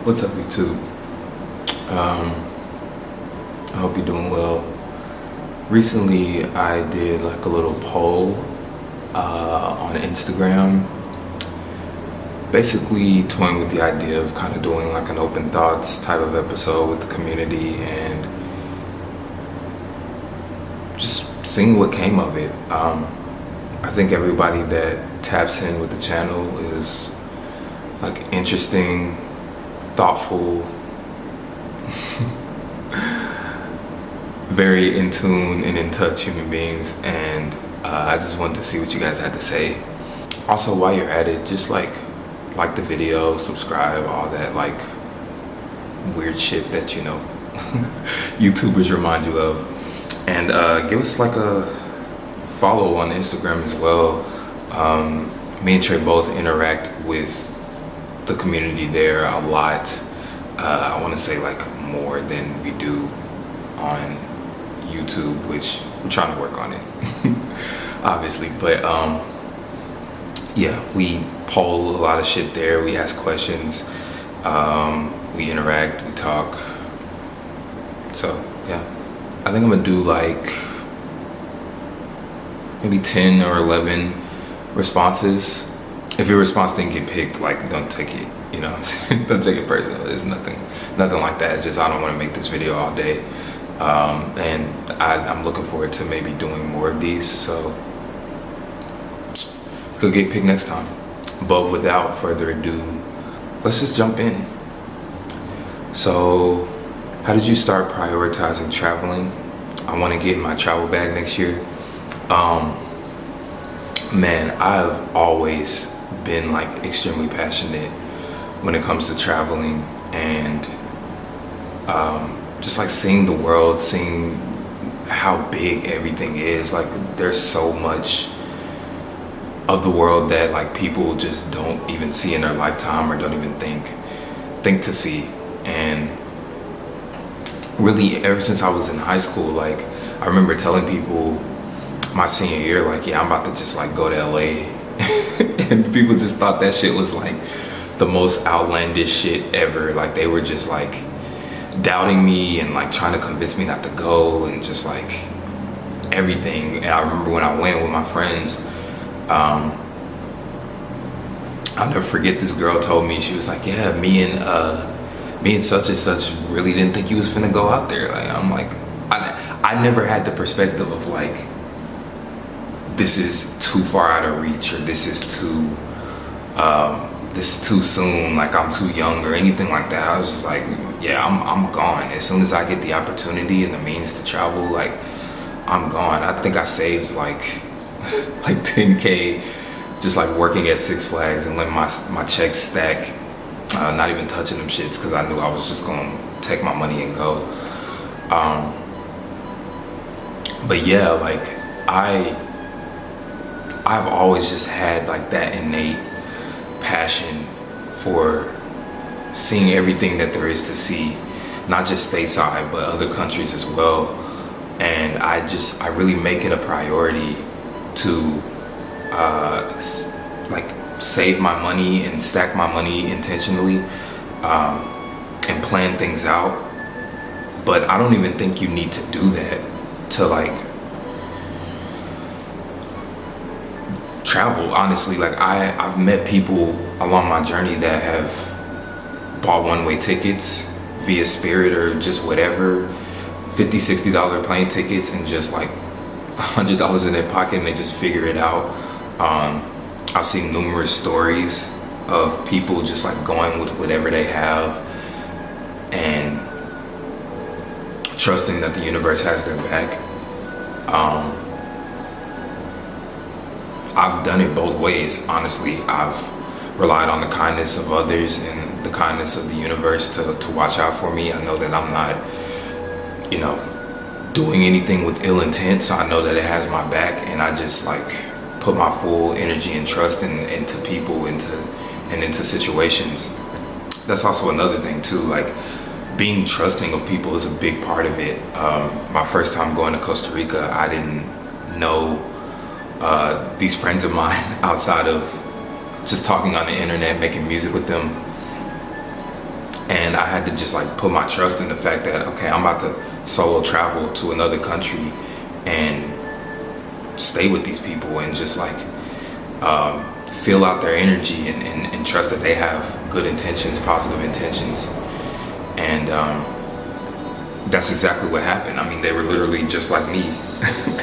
What's up, YouTube? I hope you're doing well. Recently, I did like a little poll on Instagram, basically toying with the idea of kind of doing like an open thoughts type of episode with the community and just seeing what came of it. I think everybody that taps in with the channel is like interesting, thoughtful, very in tune and in touch human beings, and I just wanted to see what you guys had to say. Also, while you're at it, just like the video, subscribe, all that like weird shit that YouTubers remind you of, and give us like a follow on Instagram as well. Me and Trey both interact with the community there a lot. I want to say like more than we do on YouTube, which I'm trying to work on it obviously, but yeah, we poll a lot of shit there, we ask questions, we interact, we talk. So yeah, I think I'm gonna do like maybe 10 or 11 responses. If your response didn't get picked, like, don't take it, you know what I'm saying? Don't take it personal. It's nothing like that. It's just I don't want to make this video all day. And I'm looking forward to maybe doing more of these, so could get picked next time. But without further ado, let's just jump in. So, how did you start prioritizing traveling? I want to get my travel bag next year. Man, I've always been like extremely passionate when it comes to traveling and just like seeing the world, seeing how big everything is. Like there's so much of the world that like people just don't even see in their lifetime or don't even think to see. And really ever since I was in high school, like I remember telling people my senior year, like, yeah, I'm about to just like go to LA. And people just thought that shit was like the most outlandish shit ever. Like they were just like doubting me and like trying to convince me not to go and just like everything. And I remember when I went with my friends, I'll never forget, this girl told me, she was like, yeah, me and such and such really didn't think you was finna go out there. Like I'm like, I never had the perspective of like, this is too far out of reach, or this is too soon, like I'm too young or anything like that. I was just like, yeah, I'm gone. As soon as I get the opportunity and the means to travel, like I'm gone. I think I saved like 10K just like working at Six Flags and letting my checks stack, not even touching them shits, because I knew I was just gonna take my money and go. But yeah, like I've always just had like that innate passion for seeing everything that there is to see, not just stateside, but other countries as well. And I really make it a priority to like save my money and stack my money intentionally, and plan things out. But I don't even think you need to do that to like travel, honestly. Like I've met people along my journey that have bought one-way tickets via Spirit or just whatever, $50-$60 plane tickets, and just like $100 in their pocket, and they just figure it out. I've seen numerous stories of people just like going with whatever they have and trusting that the universe has their back. I've done it both ways, honestly. I've relied on the kindness of others and the kindness of the universe to watch out for me. I know that I'm not, doing anything with ill intent, so I know that it has my back, and I just like put my full energy and trust into people, into situations. That's also another thing too, like being trusting of people is a big part of it. My first time going to Costa Rica, I didn't know these friends of mine outside of just talking on the internet, making music with them. And I had to just like put my trust in the fact that, okay, I'm about to solo travel to another country and stay with these people and just like feel out their energy and trust that they have good intentions, positive intentions. And that's exactly what happened. I mean, they were literally just like me.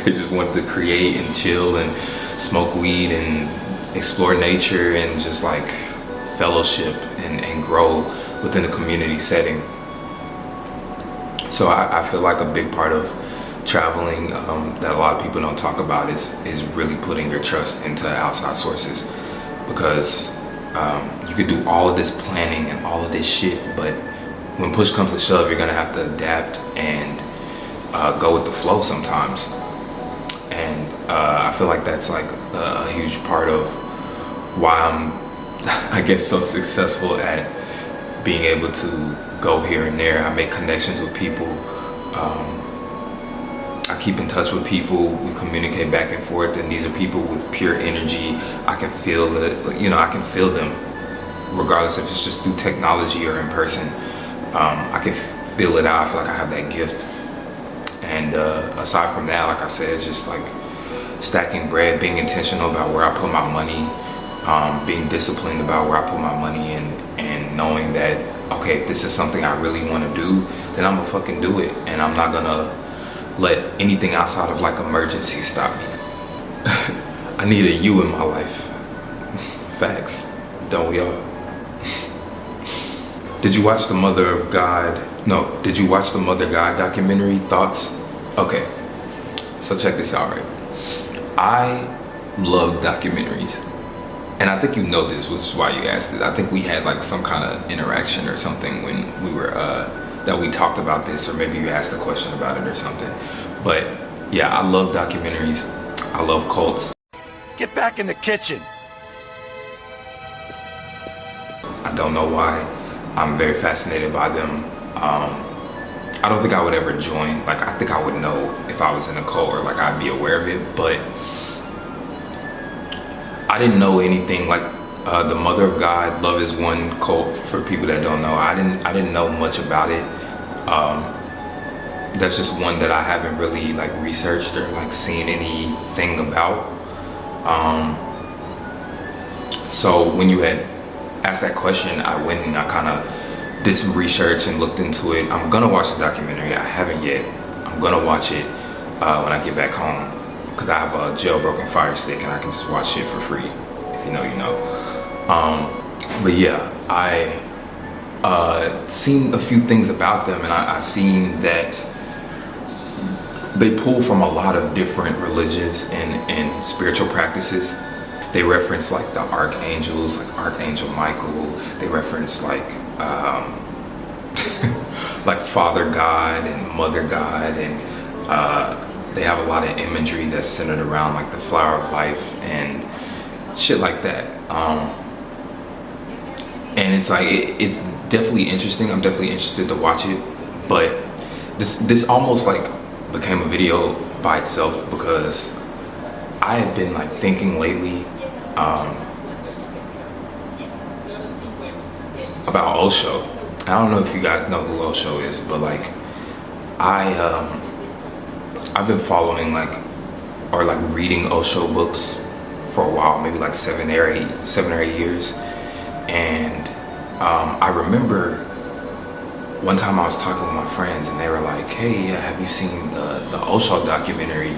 They just wanted to create and chill and smoke weed and explore nature and just like fellowship and grow within a community setting. So I feel like a big part of traveling that a lot of people don't talk about is really putting your trust into outside sources, because you could do all of this planning and all of this shit, but when push comes to shove, you're gonna have to adapt and go with the flow sometimes. And I feel like that's like a huge part of why I'm, I guess, so successful at being able to go here and there. I make connections with people. I keep in touch with people. We communicate back and forth, and these are people with pure energy. I can feel it, you know, I can feel them regardless if it's just through technology or in person. I can feel it out. I feel like I have that gift. And aside from that, like I said, it's just like stacking bread, being intentional about where I put my money, being disciplined about where I put my money in, and knowing that, okay, if this is something I really want to do, then I'm gonna fucking do it. And I'm not gonna let anything outside of like emergency stop me. I need a you in my life. Facts, don't we all? Did you watch the Mother of God? No, did you watch the Mother God documentary? Thoughts? Okay, so check this out, right? I love documentaries. And I think you know this, which is why you asked it. I think we had like some kind of interaction or something when we were, that we talked about this, or maybe you asked a question about it or something. But yeah, I love documentaries. I love cults. Get back in the kitchen. I don't know why. I'm very fascinated by them. I don't think I would ever join. Like, I think I would know if I was in a cult, or like I'd be aware of it, but I didn't know anything like the Mother of God, Love is One cult. For people that don't know, I didn't know much about it. That's just one that I haven't really like researched or like seen anything about. So when you had asked that question, I went and I kind of did some research and looked into it. I'm gonna watch the documentary. I haven't yet. I'm gonna watch it when I get back home, because I have a jailbroken Fire Stick and I can just watch it for free. If you know, you know. But yeah, I seen a few things about them, and I seen that they pull from a lot of different religions and spiritual practices. They reference like the archangels, like Archangel Michael. They reference like like Father God and Mother God, and they have a lot of imagery that's centered around like the flower of life and shit like that. And it's like it's definitely interesting. I'm definitely interested to watch it, but this almost like became a video by itself, because I have been like thinking lately about Osho. I don't know if you guys know who Osho is, but like I've been following like, or like reading Osho books for a while, maybe like 7 or 8 years. And I remember one time I was talking with my friends and they were like, hey, have you seen the Osho documentary?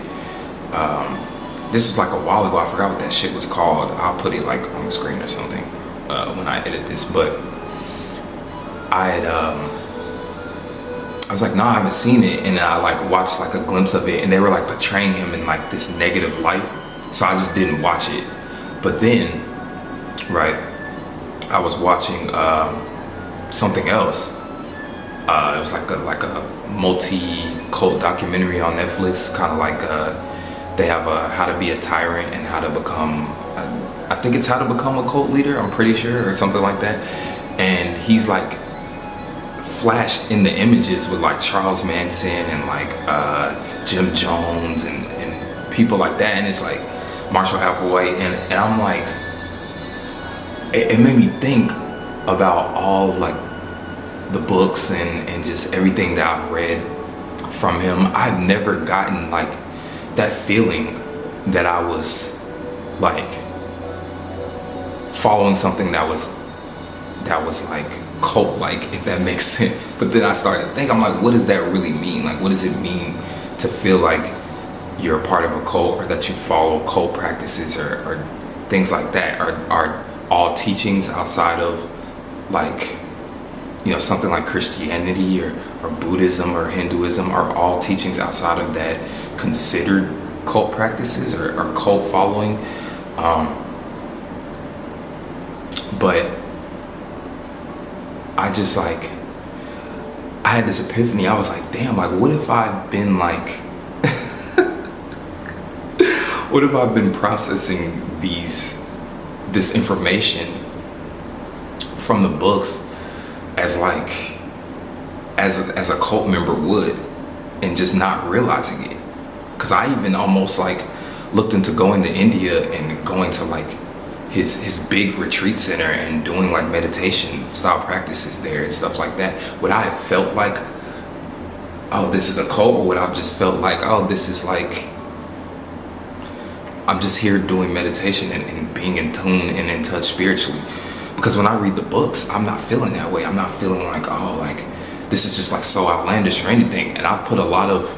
This was like a while ago. I forgot what that shit was called. I'll put it like on the screen or something when I edit this. But I was like, no, I haven't seen it. And then I like watched like a glimpse of it, and they were like portraying him in like this negative light. So I just didn't watch it. But then, right, I was watching something else. It was like a multi-cult documentary on Netflix, kind of like they have How to Be a Tyrant and How to Become, I think it's How to Become a Cult Leader, I'm pretty sure, or something like that. And he's like flashed in the images with like Charles Manson and like Jim Jones and people like that. And it's like Marshall Applewhite, and I'm like, it made me think about all like the books and just everything that I've read from him, I've never gotten like that feeling that I was like following something that was like cult like, if that makes sense. But then I started to think, I'm like, what does that really mean? Like, what does it mean to feel like you're a part of a cult, or that you follow cult practices, or things like that? Are all teachings outside of like, you know, something like Christianity or Buddhism or Hinduism, are all teachings outside of that considered cult practices or cult following? But I just like, I had this epiphany. I was like, damn, like what if I've been like, what if I've been processing this information from the books as like, as a cult member would, and just not realizing it? Because I even almost like looked into going to India and going to like his big retreat center and doing like meditation style practices there and stuff like that. Would I have felt like, oh, this is a cult? Or would I have just felt like, oh, this is like, I'm just here doing meditation and being in tune and in touch spiritually? Because when I read the books, I'm not feeling that way. I'm not feeling like, oh, like this is just like so outlandish or anything. And I've put a lot of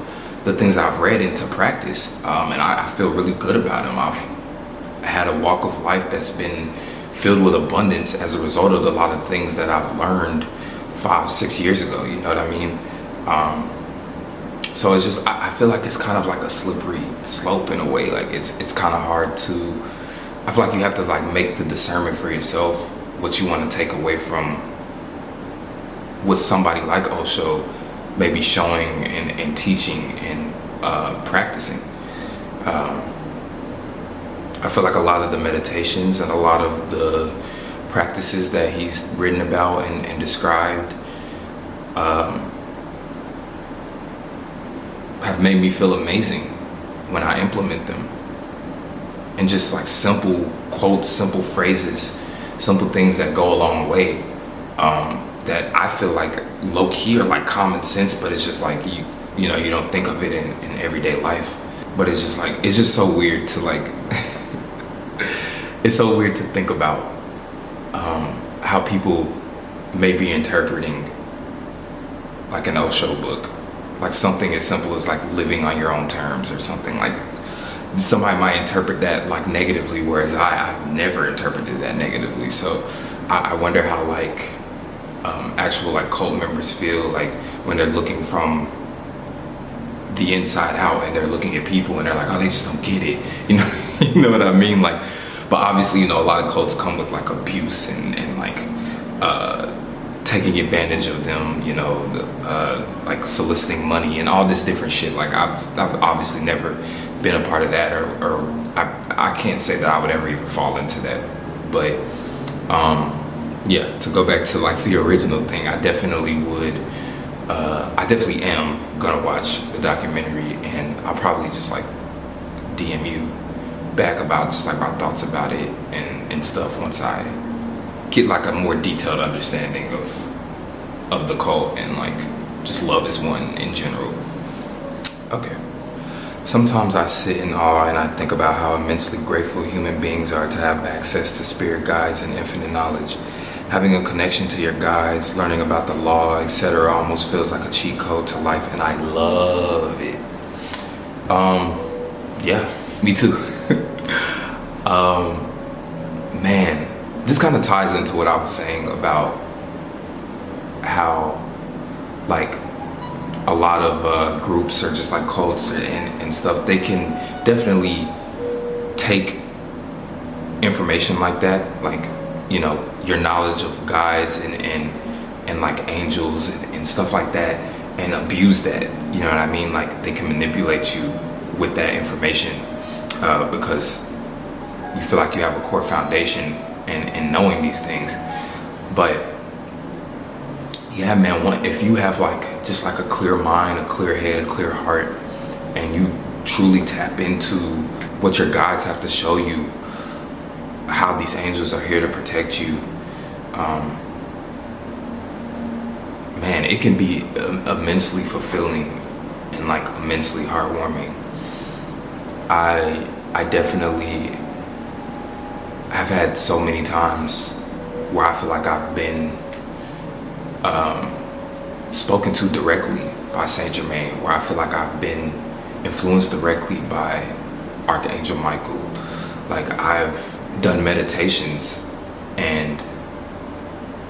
the things I've read into practice, and I feel really good about them. I've had a walk of life that's been filled with abundance as a result of a lot of things that I've learned 5-6 years ago, you know what I mean? So it's just, I feel like it's kind of like a slippery slope in a way. Like it's kind of hard to, I feel like you have to like make the discernment for yourself what you want to take away from what somebody like Osho may be showing and teaching and practicing. I feel like a lot of the meditations and a lot of the practices that he's written about and described have made me feel amazing when I implement them. And just like simple quotes, simple phrases, simple things that go a long way, that I feel like low-key are like common sense, but it's just like you know, you don't think of it in everyday life. But it's just like, it's just so weird to like it's so weird to think about how people may be interpreting like an Osho book, like something as simple as like living on your own terms or something. Like somebody might interpret that like negatively, whereas I've never interpreted that negatively. So I wonder how like actual like cult members feel like when they're looking from the inside out and they're looking at people and they're like, oh, they just don't get it, you know. You know what I mean? Like, but obviously, you know, a lot of cults come with like abuse and like taking advantage of them, you know, like soliciting money and all this different shit. Like I've obviously never been a part of that, or I can't say that I would ever even fall into that. But yeah, to go back to like the original thing, I definitely would, I definitely am gonna watch the documentary, and I'll probably just like DM you back about just like my thoughts about it and stuff once I get like a more detailed understanding of the cult and like just love is one in general. Okay. Sometimes I sit in awe and I think about how immensely grateful human beings are to have access to spirit guides and infinite knowledge. Having a connection to your guides, learning about the law, etc. almost feels like a cheat code to life, and I love it. Yeah, me too. Man, this kind of ties into what I was saying about how like a lot of groups or just like cults and stuff, they can definitely take information like that, like, you know, your knowledge of guides and like angels and stuff like that, and abuse that, you know what I mean? Like they can manipulate you with that information because you feel like you have a core foundation in knowing these things. But yeah, man, if you have like just like a clear mind, a clear head, a clear heart, and you truly tap into what your guides have to show you, how these angels are here to protect you, man, it can be immensely fulfilling and like immensely heartwarming. I definitely have had so many times where I feel like I've been spoken to directly by Saint Germain, where I feel like I've been influenced directly by Archangel Michael. Like I've done meditations and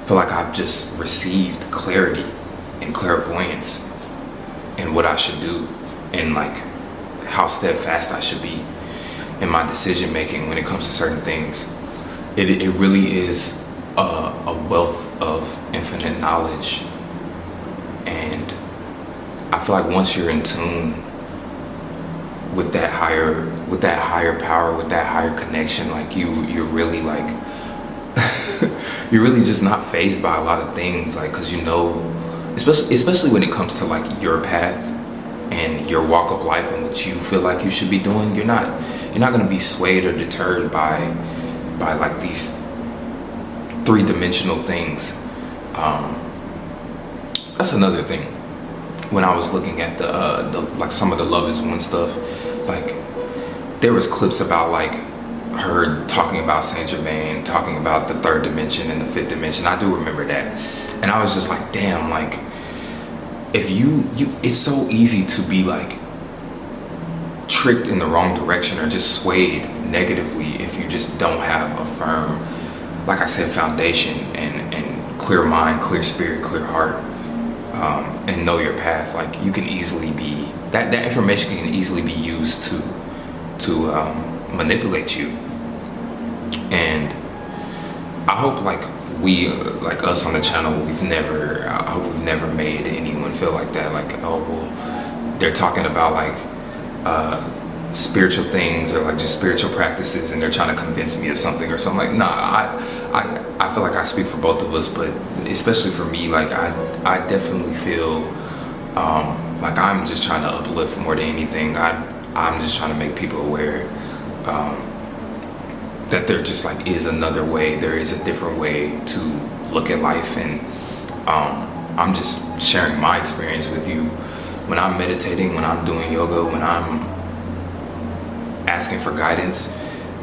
feel like I've just received clarity and clairvoyance in what I should do and like how steadfast I should be in my decision making when it comes to certain things. It really is a wealth of infinite knowledge, and I feel like once you're in tune with that higher power, with that higher connection, like you're really like you're really just not fazed by a lot of things, like, because you know, especially when it comes to like your path and your walk of life and what you feel like you should be doing. You're not going to be swayed or deterred by like these three-dimensional things. That's another thing. When I was looking at the like some of the Love Is One stuff, like there was clips about like her talking about Saint Germain, talking about the third dimension and the fifth dimension. I do remember that, and I was just like, damn, like if you it's so easy to be like tricked in the wrong direction or just swayed negatively if you just don't have a firm, like I said, foundation and clear mind, clear spirit, clear heart, and know your path. Like you can easily be that information can easily be used to manipulate you. And I hope like we, like us on the channel, I hope we've never made anyone feel like that, like, oh well, they're talking about like spiritual things or like just spiritual practices and they're trying to convince me of something or something. Like, nah, I feel like I speak for both of us, but especially for me, like I definitely feel like I'm just trying to uplift more than anything. I'm just trying to make people aware that there just like is another way, there is a different way to look at life. And I'm just sharing my experience with you. When I'm meditating, when I'm doing yoga, when I'm asking for guidance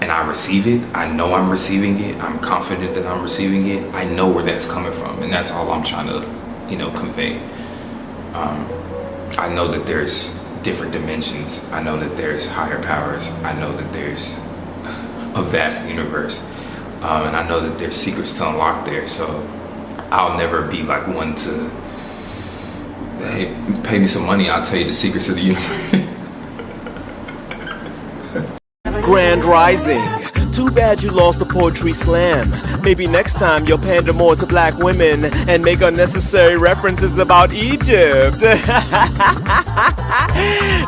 and I receive it, I know I'm receiving it, I'm confident that I'm receiving it, I know where that's coming from, and that's all I'm trying to, convey. I know that there's different dimensions, I know that there's higher powers, I know that there's a vast universe, and I know that there's secrets to unlock there. So I'll never be like one to, hey, pay me some money, I'll tell you the secrets of the universe. Grand Rising. Too bad you lost the poetry slam. Maybe next time you'll pander more to black women and make unnecessary references about Egypt.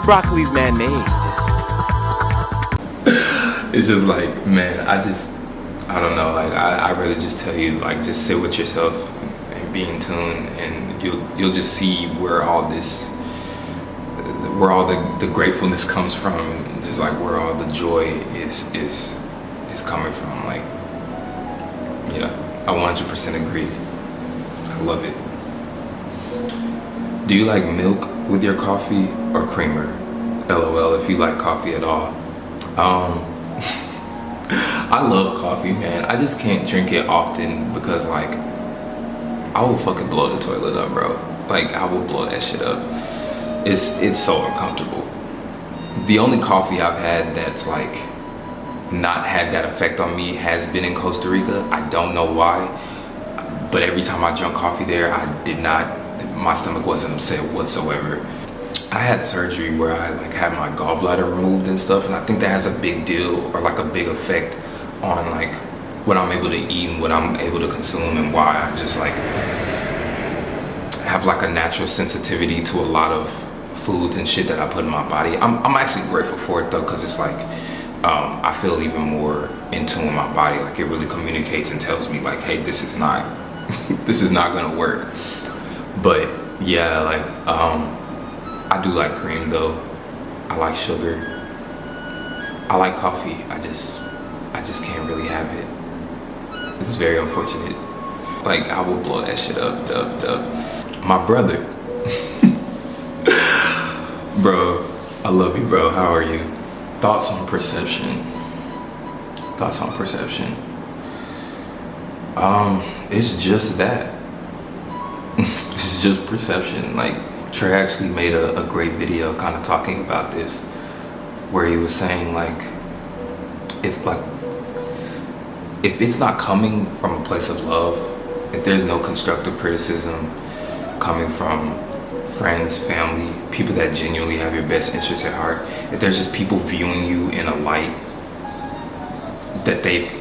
Broccoli's man-made. It's just like, man, I don't know, like I really just tell you, like, just sit with yourself and be in tune, and you'll just see where all the gratefulness comes from, and just like where all the joy is coming from. Like, yeah, I 100% agree. I love it. Do you like milk with your coffee or creamer? LOL if you like coffee at all. I love coffee, man. I just can't drink it often because like I will fucking blow the toilet up, bro. Like I will blow that shit up. It's so uncomfortable. The only coffee I've had that's like not had that effect on me has been in Costa Rica. I don't know why, but every time I drank coffee there, my stomach wasn't upset whatsoever. I had surgery where I like had my gallbladder removed and stuff, and I think that has a big deal or like a big effect on like what I'm able to eat and what I'm able to consume, and why I just like have like a natural sensitivity to a lot of foods and shit that I put in my body. I'm actually grateful for it though, because it's like I feel even more in tune with my body. Like it really communicates and tells me like, hey, this is not this is not gonna work. But yeah, like I do like cream though. I like sugar. I like coffee. I just can't really have it. This is very unfortunate. Like I will blow that shit up. My brother. Bro, I love you, bro. How are you? Thoughts on perception. Thoughts on perception. It's just that. It's just perception. Like, Trey actually made a great video kind of talking about this, where he was saying like if it's not coming from a place of love, if there's no constructive criticism coming from friends, family, people that genuinely have your best interests at heart, if there's just people viewing you in a light that they've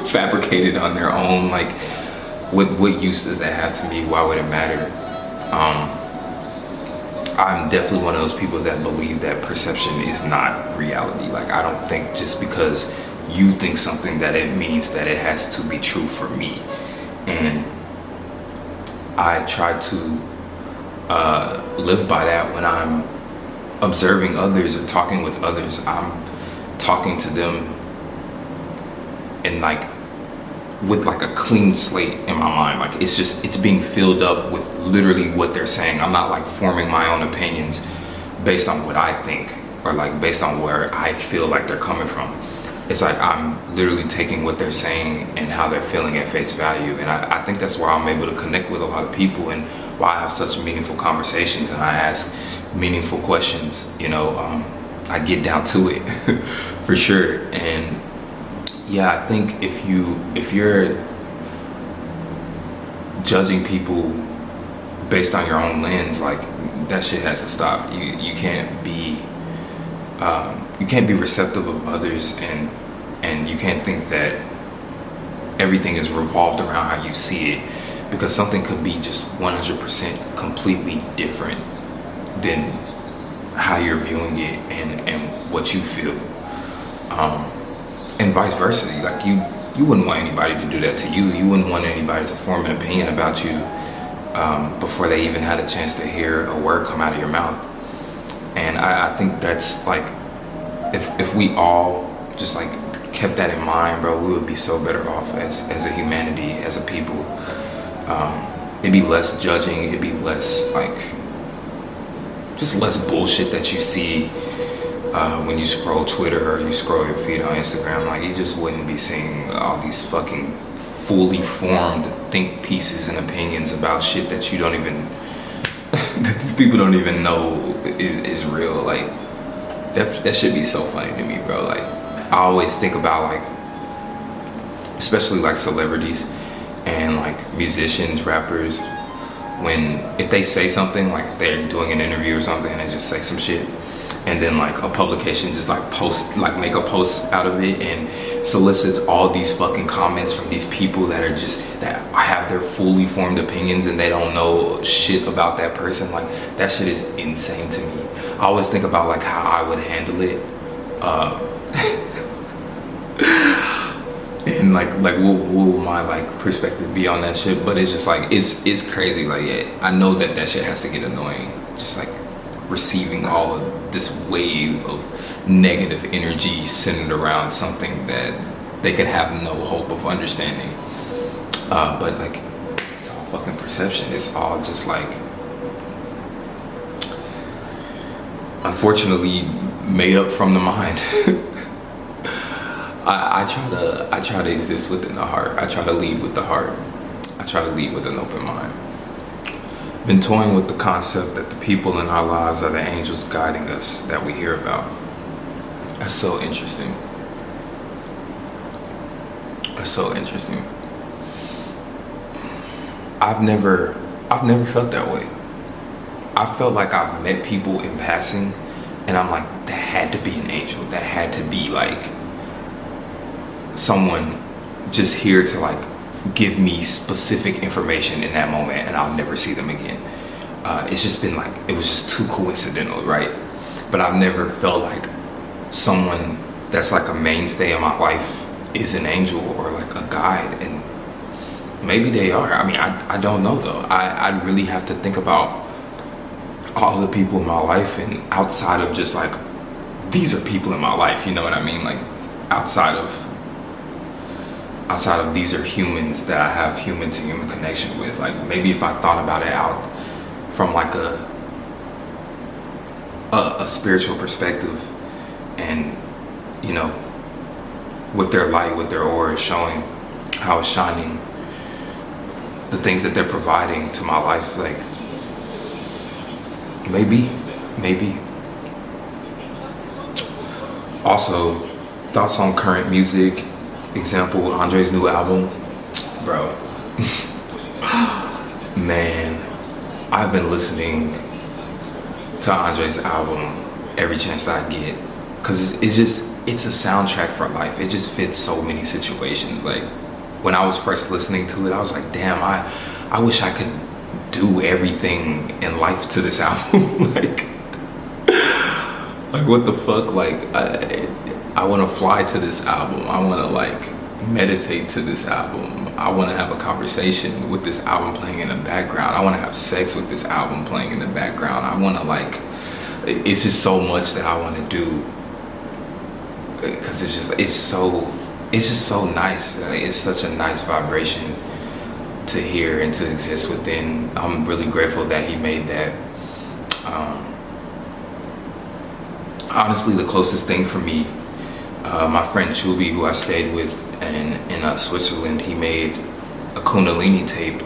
fabricated on their own, like what use does that have to me? Why would it matter? I'm definitely one of those people that believe that perception is not reality. Like, I don't think just because you think something that it means that it has to be true for me. And I try to live by that when I'm observing others or talking with others. I'm talking to them and like with like a clean slate in my mind. Like, it's being filled up with literally what they're saying. I'm not like forming my own opinions based on what I think or like based on where I feel like they're coming from. It's like I'm literally taking what they're saying and how they're feeling at face value. And I think that's why I'm able to connect with a lot of people and why I have such meaningful conversations and I ask meaningful questions. You know, I get down to it for sure. And yeah, I think if you're judging people based on your own lens, like, that shit has to stop. You can't be receptive of others, and you can't think that everything is revolved around how you see it, because something could be just 100% completely different than how you're viewing it and what you feel. And vice versa. Like, you wouldn't want anybody to do that to you. You wouldn't want anybody to form an opinion about you before they even had a chance to hear a word come out of your mouth. And I think that's like, if we all just like kept that in mind, bro, we would be so better off as a humanity, as a people. It'd be less judging. It'd be less like, just less bullshit that you see when you scroll Twitter or you scroll your feed on Instagram. Like, you just wouldn't be seeing all these fucking fully formed think pieces and opinions about shit that you don't even that these people don't even know is real. Like, that should be so funny to me, bro. Like, I always think about, like, especially like celebrities and like musicians, rappers, if they say something, like they're doing an interview or something and they just say some shit, and then like a publication just like make a post out of it and solicits all these fucking comments from these people that have their fully formed opinions and they don't know shit about that person. Like, that shit is insane to me. I always think about like how I would handle it, and like what would my like perspective be on that shit. But it's just like, it's crazy. Like, I know that shit has to get annoying, just like receiving all of this wave of negative energy centered around something that they could have no hope of understanding. But like, it's all fucking perception. It's all just like, unfortunately, made up from the mind. I try to exist within the heart. I try to lead with the heart. I try to lead with an open mind. Been toying with the concept that the people in our lives are the angels guiding us that we hear about. That's so interesting. That's so interesting. I've never felt that way. I felt like I've met people in passing and I'm like, that had to be an angel. That had to be like someone just here to like give me specific information in that moment, and I'll never see them again. It's just been like, it was just too coincidental, right? But I've never felt like someone that's like a mainstay in my life is an angel or like a guide, and maybe they are. I mean, I don't know though. I really have to think about all the people in my life, and outside of just like, these are people in my life, you know what I mean? Like, outside of outside of these are humans that I have human to human connection with. Like maybe if I thought about it out from like a spiritual perspective, and you know, with their light, with their aura is showing, how it's shining, the things that they're providing to my life, like maybe. Also, thoughts on current music. Example, Andre's new album. Bro. Man, I've been listening to Andre's album every chance that I get. Cause it's a soundtrack for life. It just fits so many situations. Like when I was first listening to it, I was like, damn, I wish I could do everything in life to this album. like what the fuck? Like I want to fly to this album. I want to like meditate to this album. I want to have a conversation with this album playing in the background. I want to have sex with this album playing in the background. I want to like, it's just so much that I want to do, because it's just so nice. Like, it's such a nice vibration to hear and to exist within. I'm really grateful that he made that. Honestly, the closest thing for me, my friend Chubi, who I stayed with in Switzerland, he made a Kundalini tape,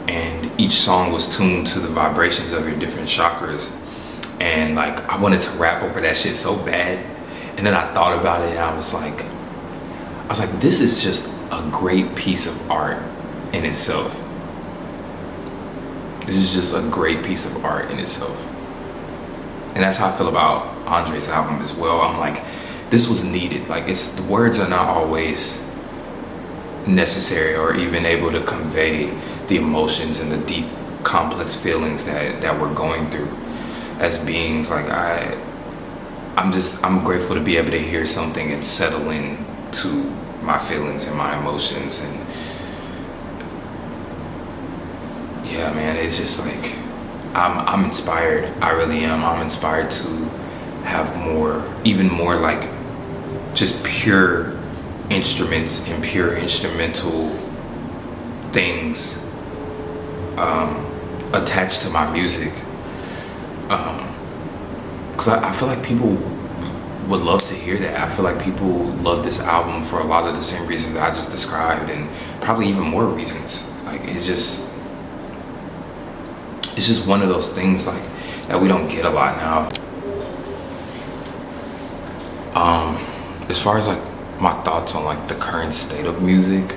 and each song was tuned to the vibrations of your different chakras. And like, I wanted to rap over that shit so bad, and then I thought about it, and I was like, this is just a great piece of art in itself. This is just a great piece of art in itself. And that's how I feel about Andre's album as well. I'm like, this was needed. Like, the words are not always necessary or even able to convey the emotions and the deep, complex feelings that we're going through as beings. Like, I'm grateful to be able to hear something and settle in to my feelings and my emotions. And yeah, man, it's just like, I'm inspired. I really am. I'm inspired to have even more like just pure instruments and pure instrumental things attached to my music. Because I feel like people would love to hear that. I feel like people love this album for a lot of the same reasons that I just described, and probably even more reasons. Like, it's just one of those things like that we don't get a lot now. As far as like my thoughts on like the current state of music,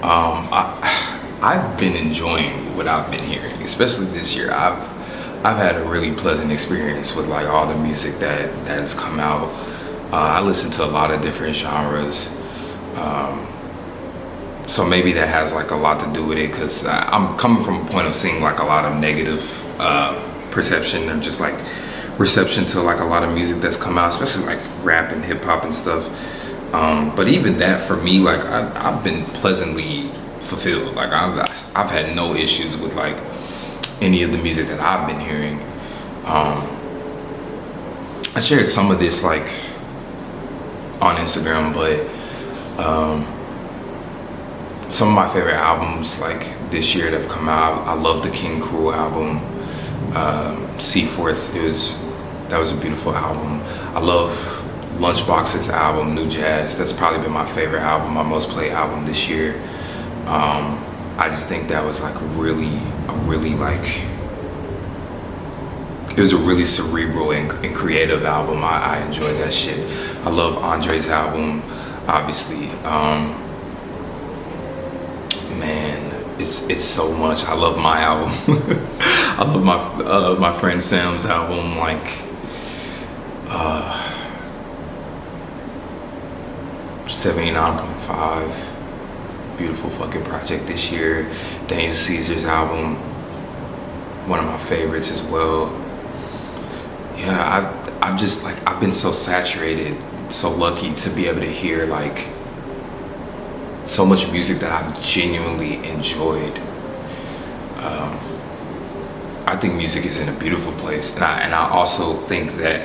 I've been enjoying what I've been hearing, especially this year. I've had a really pleasant experience with like all the music that has come out. I listen to a lot of different genres. So maybe that has like a lot to do with it, because I'm coming from a point of seeing like a lot of negative perception or just like reception to like a lot of music that's come out, especially like rap and hip hop and stuff. But even that, for me, like I've been pleasantly fulfilled. Like I've had no issues with like any of the music that I've been hearing. I shared some of this like on Instagram, but some of my favorite albums like this year that have come out, I love the King Cruel album, Seaforth. That was a beautiful album. I love Lunchbox's album, New Jazz. That's probably been my favorite album, my most played album this year. I just think that was like a really like, it was a really cerebral and creative album. I enjoyed that shit. I love Andre's album, obviously. Man, it's so much. I love my album. I love my friend Sam's album, like 79.5, beautiful fucking project this year. Daniel Caesar's album, one of my favorites as well. Yeah, I've been so saturated, so lucky to be able to hear like so much music that I've genuinely enjoyed. I think music is in a beautiful place, and I also think that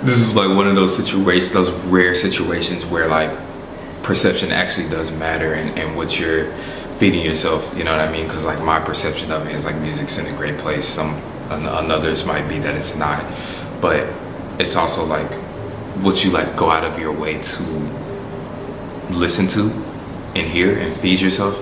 this is like one of those situations, those rare situations where like perception actually does matter, and what you're feeding yourself, you know what I mean? Because like my perception of it is like music's in a great place. Some others might be that it's not, but it's also like what you like go out of your way to listen to and hear and feed yourself.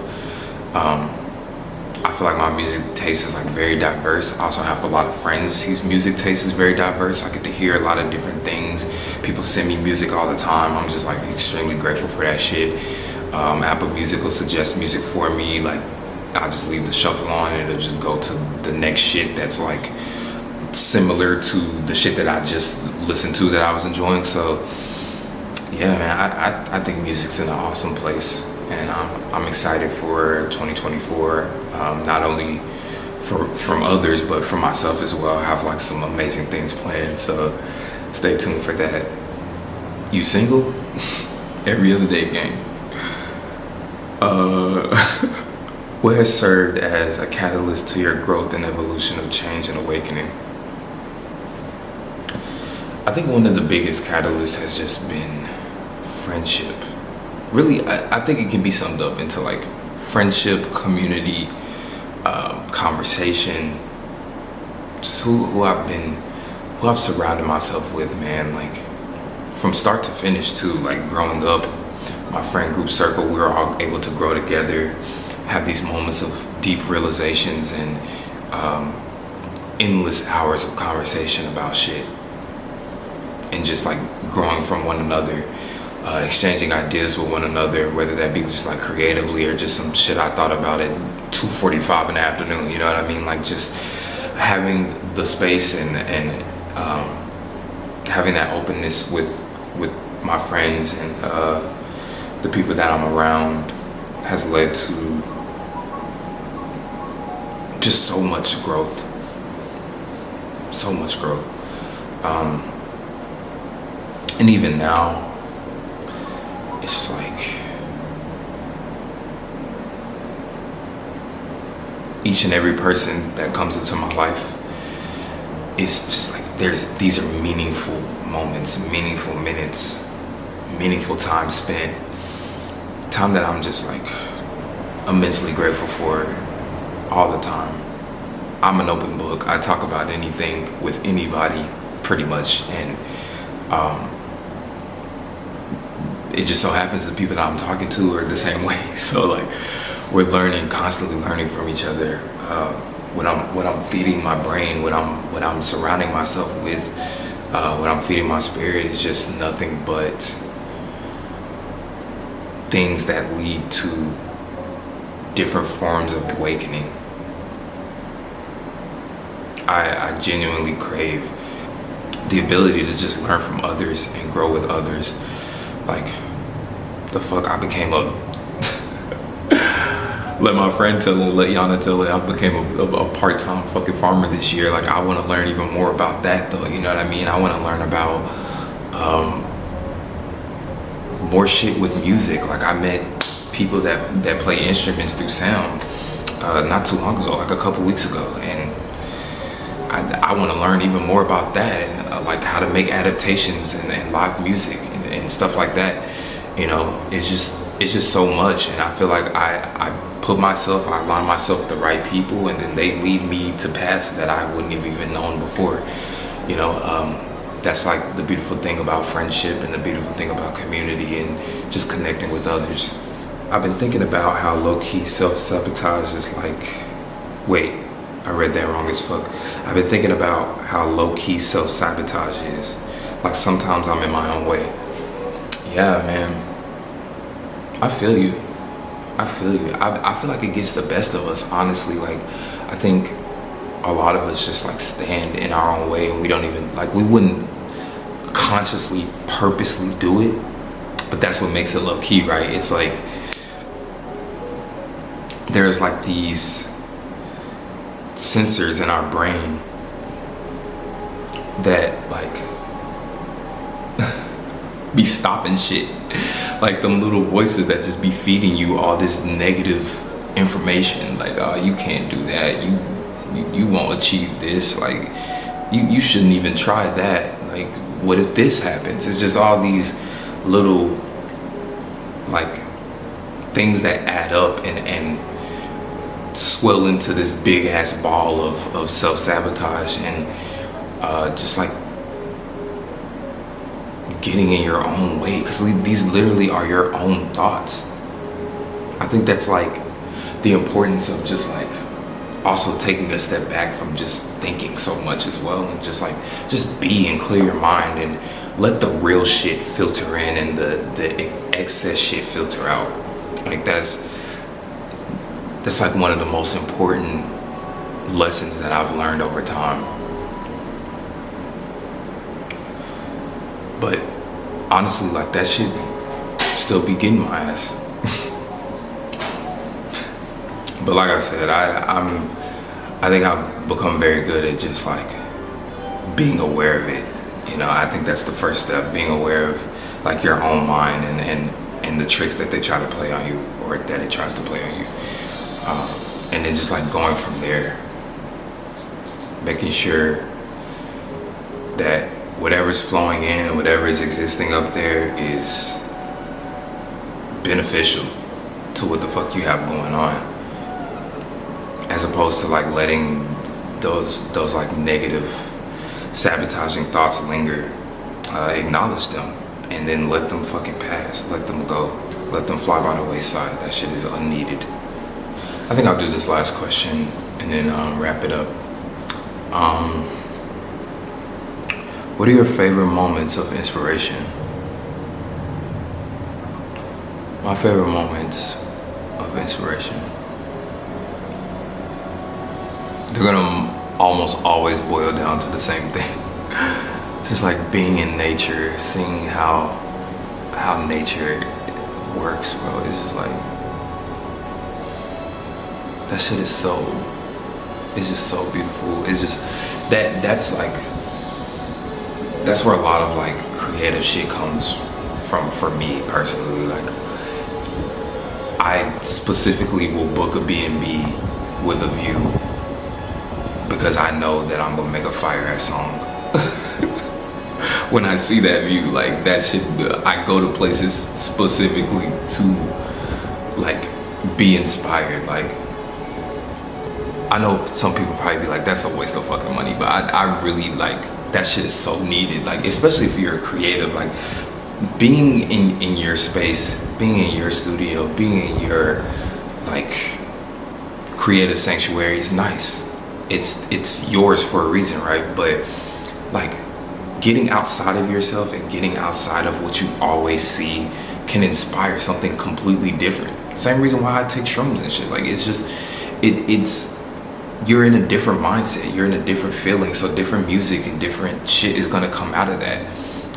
I feel like my music taste is like very diverse. I also have a lot of friends whose music taste is very diverse. I get to hear a lot of different things. People send me music all the time. I'm just like extremely grateful for that shit. Apple Music will suggest music for me. Like I'll just leave the shuffle on and it'll just go to the next shit that's like similar to the shit that I just listened to that I was enjoying. So yeah, man, I think music's in an awesome place, and I'm excited for 2024. Not only from others, but for myself as well. I have like some amazing things planned, so stay tuned for that. You single? Every other day game. What has served as a catalyst to your growth and evolution of change and awakening? I think one of the biggest catalysts has just been friendship. Really, I think it can be summed up into like friendship, community, conversation, just who I've surrounded myself with, man. Like from start to finish too. Like growing up, my friend group circle, we were all able to grow together, have these moments of deep realizations and endless hours of conversation about shit, and just like growing from one another, exchanging ideas with one another, whether that be just like creatively or just some shit I thought about at 2:45 in the afternoon, you know what I mean? Like just having the space and having that openness with my friends and the people that I'm around has led to just so much growth. And even now, it's like each and every person that comes into my life, it's just like these are meaningful moments, meaningful minutes, meaningful time spent, time that I'm just like immensely grateful for all the time. I'm an open book. I talk about anything with anybody pretty much, and it just so happens the people that I'm talking to are the same way. So like we're constantly learning from each other. What I'm feeding my brain, what I'm surrounding myself with, what I'm feeding my spirit is just nothing but things that lead to different forms of awakening. I genuinely crave the ability to just learn from others and grow with others. Like, the fuck, I became let my friend tell it, let Yana tell it, I became a part-time fucking farmer this year. Like, I want to learn even more about that though, you know what I mean? I want to learn about more shit with music. Like, I met people that play instruments through sound not too long ago, like a couple weeks ago, and I want to learn even more about that, and like how to make adaptations and live music and stuff like that. You know, it's just so much, and I feel like I align myself with the right people, and then they lead me to paths that I wouldn't have even known before. You know, that's like the beautiful thing about friendship and the beautiful thing about community and just connecting with others. I've been thinking about how low-key self-sabotage is like, wait, I read that wrong as fuck. I've been thinking about how low-key self-sabotage is. Like sometimes I'm in my own way. Yeah, man. I feel you. I feel like it gets the best of us, honestly. Like, I think a lot of us just like stand in our own way, and we don't even, like, we wouldn't consciously, purposely do it, but that's what makes it low-key, right? It's like, there's like these sensors in our brain that like be stopping shit, like them little voices that just be feeding you all this negative information, like, oh, you can't do that, you won't achieve this, like you shouldn't even try that, like what if this happens? It's just all these little like things that add up and swell into this big ass ball of self-sabotage and just like getting in your own way, because these literally are your own thoughts. I think that's like the importance of just like also taking a step back from just thinking so much as well, and just be and clear your mind and let the real shit filter in and the excess shit filter out. Like that's like one of the most important lessons that I've learned over time. But honestly, like that shit still be getting my ass. But like I said, I think I've become very good at just like being aware of it. You know, I think that's the first step, being aware of like your own mind and the tricks that they try to play on you, or that it tries to play on you. And then just like going from there, making sure that whatever's flowing in and whatever is existing up there is beneficial to what the fuck you have going on, as opposed to like letting those like negative sabotaging thoughts linger. Acknowledge them and then let them fucking pass, let them go, let them fly by the wayside. That shit is unneeded. I think I'll do this last question and then wrap it up. What are your favorite moments of inspiration? My favorite moments of inspiration, they're gonna almost always boil down to the same thing. Just like being in nature, seeing how nature works, bro. It's just like, that shit is so, it's just so beautiful. It's just that's where a lot of like creative shit comes from for me personally. Like I specifically will book a B&B with a view because I know that I'm gonna make a fire ass song. When I see that view, like that shit, I go to places specifically to like be inspired. Like I know some people probably be like, that's a waste of fucking money, but I really like, that shit is so needed. Like especially if you're a creative, like being in your space, being in your studio, being in your like creative sanctuary is nice. It's yours for a reason, right? But like getting outside of yourself and getting outside of what you always see can inspire something completely different. Same reason why I take shrooms and shit. Like it's just it's you're in a different mindset, you're in a different feeling, so different music and different shit is gonna come out of that.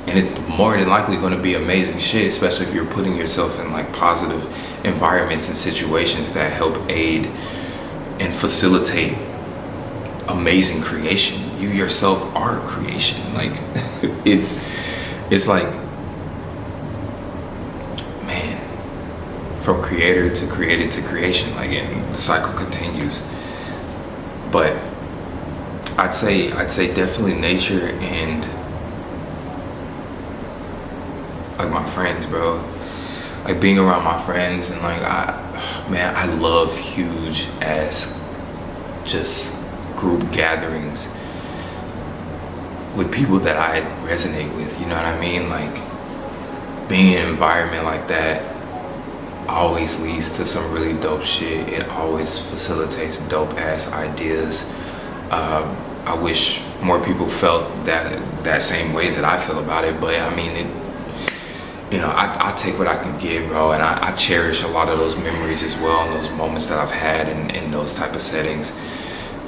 And it's more than likely gonna be amazing shit, especially if you're putting yourself in like positive environments and situations that help aid and facilitate amazing creation. You yourself are creation. Like it's like, man, from creator to created to creation, like, and the cycle continues. But I'd say definitely nature and like my friends, bro. Like being around my friends and like I love huge ass just group gatherings with people that I resonate with, you know what I mean? Like being in an environment like that always leads to some really dope shit. It always facilitates dope ass ideas. I wish more people felt that same way that I feel about it, but I mean, I take what I can get, bro, and I cherish a lot of those memories as well, and those moments that I've had in those type of settings.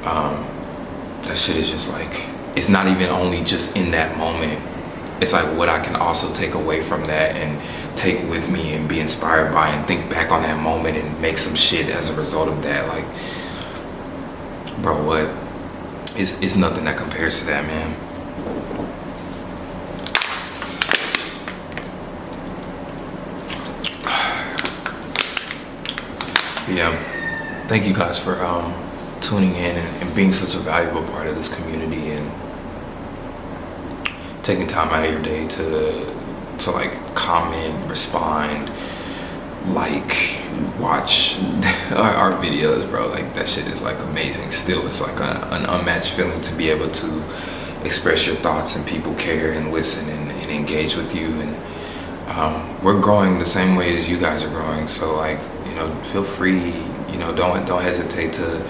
That shit is just like, it's not even only just in that moment. It's like what I can also take away from that and take with me and be inspired by and think back on that moment and make some shit as a result of that. Like, bro, what? It's nothing that compares to that, man. Yeah, thank you guys for tuning in and being such a valuable part of this community and taking time out of your day to like comment, respond, like, watch our videos, bro. Like, that shit is like amazing. Still, it's like an unmatched feeling to be able to express your thoughts and people care and listen and engage with you. And we're growing the same way as you guys are growing. So, like, you know, feel free. You know, don't hesitate to,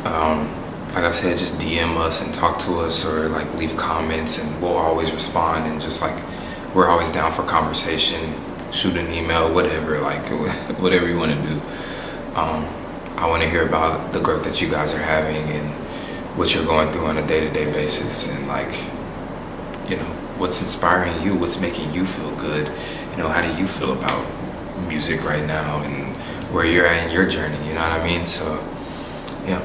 like I said, just DM us and talk to us, or like leave comments, and we'll always respond. And just like, we're always down for conversation. Shoot an email, whatever, like whatever you want to do. I want to hear about the growth that you guys are having and what you're going through on a day-to-day basis, and like, you know, what's inspiring you, what's making you feel good. You know, how do you feel about music right now and where you're at in your journey, you know what I mean? So yeah,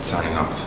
signing off.